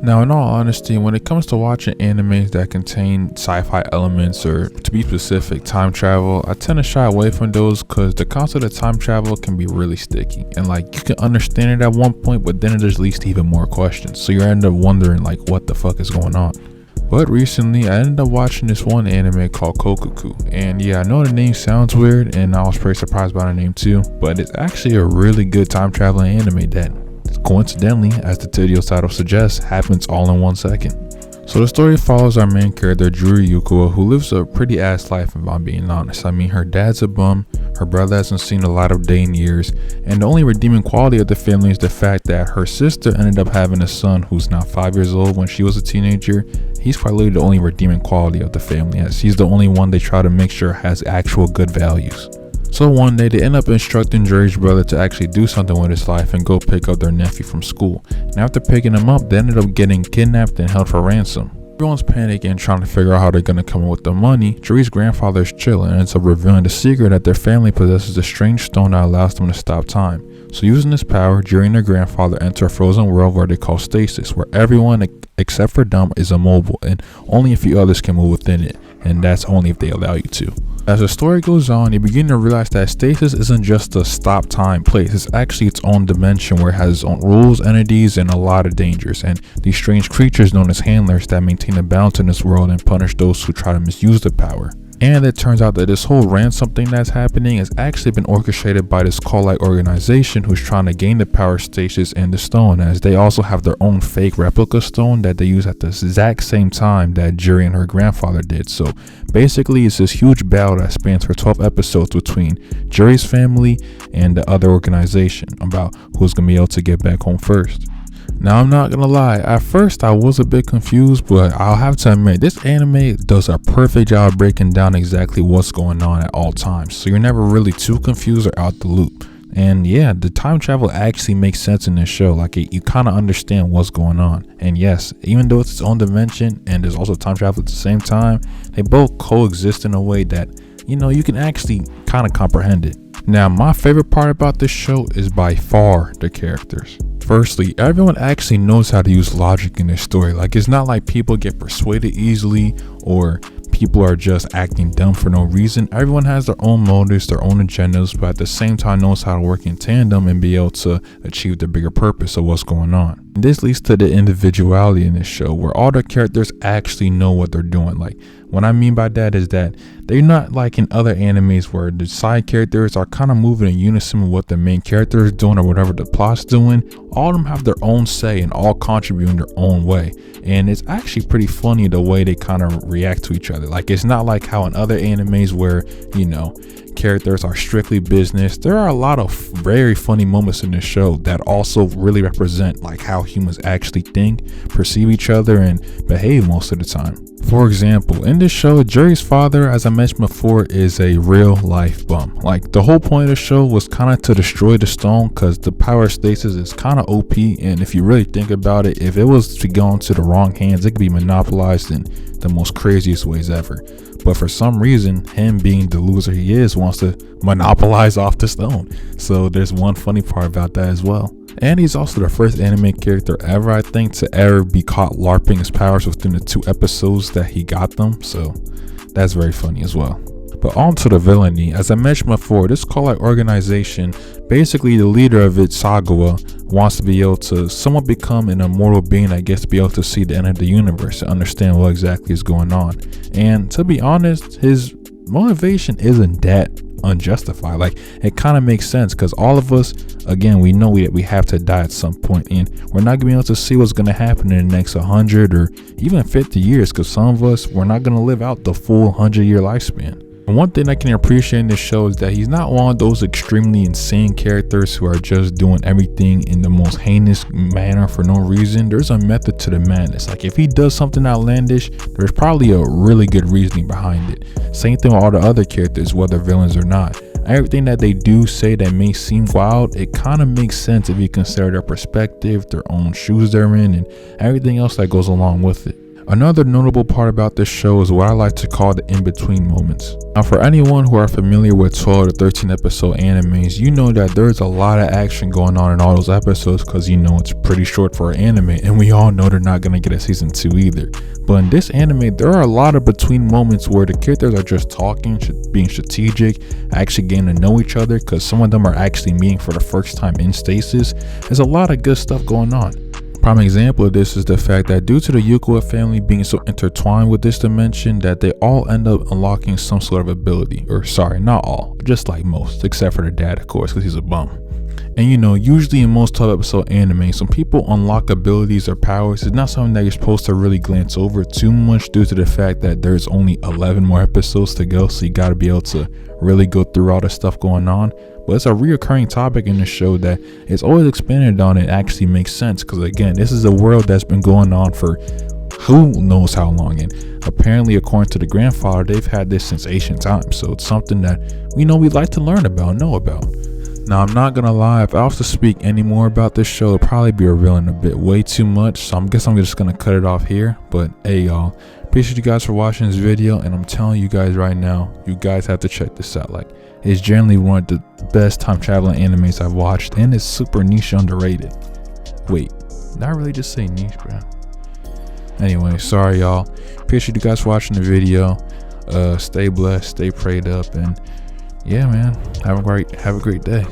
Now, in all honesty, when it comes to watching animes that contain sci-fi elements, or to be specific, time travel, I tend to shy away from those because the concept of time travel can be really sticky. And like, you can understand it at one point, but then it just leads to even more questions. So you end up wondering like, what the fuck is going on? But recently, I ended up watching this one anime called Kokoku. And yeah, I know the name sounds weird, and I was pretty surprised by the name too, but it's actually a really good time traveling anime that, coincidentally, as the video title suggests, happens all in 1 second. So the story follows our main character, Juri Yuko, who lives a pretty ass life, if I'm being honest. I mean, her dad's a bum, her brother hasn't seen a lot of day in years, and the only redeeming quality of the family is the fact that her sister ended up having a son who's now 5 years old when she was a teenager. He's probably the only redeeming quality of the family, as he's the only one they try to make sure has actual good values. So one day they end up instructing Juri's brother to actually do something with his life and go pick up their nephew from school. And after picking him up, they ended up getting kidnapped and held for ransom. Everyone's panicking and trying to figure out how they're going to come up with the money. Juri's grandfather is chilling and ends up revealing the secret that their family possesses a strange stone that allows them to stop time. So using this power, Juri and their grandfather enter a frozen world where they call stasis, where everyone except for them is immobile and only a few others can move within it, and that's only if they allow you to. As the story goes on, you begin to realize that stasis isn't just a stop time place, it's actually its own dimension where it has its own rules, entities, and a lot of dangers, and these strange creatures known as handlers that maintain a balance in this world and punish those who try to misuse the power. And it turns out that this whole ransom thing that's happening has actually been orchestrated by this cult-like organization who's trying to gain the power stasis and the stone, as they also have their own fake replica stone that they use at the exact same time that Juri and her grandfather did. So basically it's this huge battle that spans for 12 episodes between Juri's family and the other organization about who's gonna be able to get back home first. Now, I'm not gonna lie, at first I was a bit confused, but I'll have to admit this anime does a perfect job breaking down exactly what's going on at all times, so you're never really too confused or out the loop. And yeah, the time travel actually makes sense in this show, like you kind of understand what's going on. And yes, even though it's its own dimension and there's also time travel at the same time, they both coexist in a way that, you can actually kind of comprehend it. Now, my favorite part about this show is by far the characters. Firstly, everyone actually knows how to use logic in their story. Like, it's not like people get persuaded easily or people are just acting dumb for no reason. Everyone has their own motives, their own agendas, but at the same time knows how to work in tandem and be able to achieve the bigger purpose of what's going on. And this leads to the individuality in this show, where all the characters actually know what they're doing. Like, what I mean by that is that they're not like in other animes where the side characters are kind of moving in unison with what the main character is doing or whatever the plot's doing. All of them have their own say and all contribute in their own way. And it's actually pretty funny the way they kind of react to each other. Like, it's not like how in other animes where, characters are strictly business. There are a lot of very funny moments in this show that also really represent like how humans actually think, perceive each other, and behave most of the time. For example, in this show, Juri's father, as I mentioned before, is a real life bum. Like, the whole point of the show was kind of to destroy the stone because the power stasis is kind of OP, and if you really think about it, if it was to go into the wrong hands, it could be monopolized in the most craziest ways ever. But for some reason, him being the loser he is wants to monopolize off the stone. So there's one funny part about that as well. And he's also the first anime character ever, I think, to ever be caught LARPing his powers within the 2 episodes that he got them. So that's very funny as well. But on to the villainy. As I mentioned before, this cult-like organization, basically the leader of it, Sagawa, wants to be able to somewhat become an immortal being that gets to be able to see the end of the universe and understand what exactly is going on. And to be honest, his motivation isn't that unjustified. Like, it kind of makes sense because all of us, again, we know we have to die at some point, and we're not gonna be able to see what's gonna happen in the next 100 or even 50 years because some of us, we're not gonna live out the full 100-year lifespan. And one thing I can appreciate in this show is that he's not one of those extremely insane characters who are just doing everything in the most heinous manner for no reason. There's a method to the madness. Like, if he does something outlandish, there's probably a really good reasoning behind it. Same thing with all the other characters, whether villains or not. Everything that they do say that may seem wild, it kind of makes sense if you consider their perspective, their own shoes they're in, and everything else that goes along with it. Another notable part about this show is what I like to call the in-between moments. Now, for anyone who are familiar with 12 to 13 episode animes, you know that there's a lot of action going on in all those episodes because it's pretty short for an anime, and we all know they're not going to get a season 2 either. But in this anime, there are a lot of between moments where the characters are just talking, being strategic, actually getting to know each other, because some of them are actually meeting for the first time in stasis. There's a lot of good stuff going on. Prime example of this is the fact that due to the Yukawa family being so intertwined with this dimension, that they all end up unlocking some sort of ability, or sorry, not all, just like most, except for the dad, of course, because he's a bum. And usually in most 12 episode anime, some people unlock abilities or powers. It's not something that you're supposed to really glance over too much due to the fact that there's only 11 more episodes to go, so you got to be able to really go through all the stuff going on. But it's a reoccurring topic in the show that is always expanded on. It actually makes sense because, again, this is a world that's been going on for who knows how long, and apparently, according to the grandfather, they've had this since ancient times. So it's something that we like to learn about, know about. Now, I'm not gonna lie, if I was to speak any more about this show, it'll probably be revealing a bit way too much, so I guess I'm just gonna cut it off here. But hey y'all, appreciate you guys for watching this video, and I'm telling you guys right now, you guys have to check this out. Like, it's generally one of the best time traveling animes I've watched, and it's super niche underrated. Wait, did I really just say niche, bro? Anyway, sorry y'all, appreciate you guys for watching the video. Stay blessed, stay prayed up, and yeah, man, have a great day.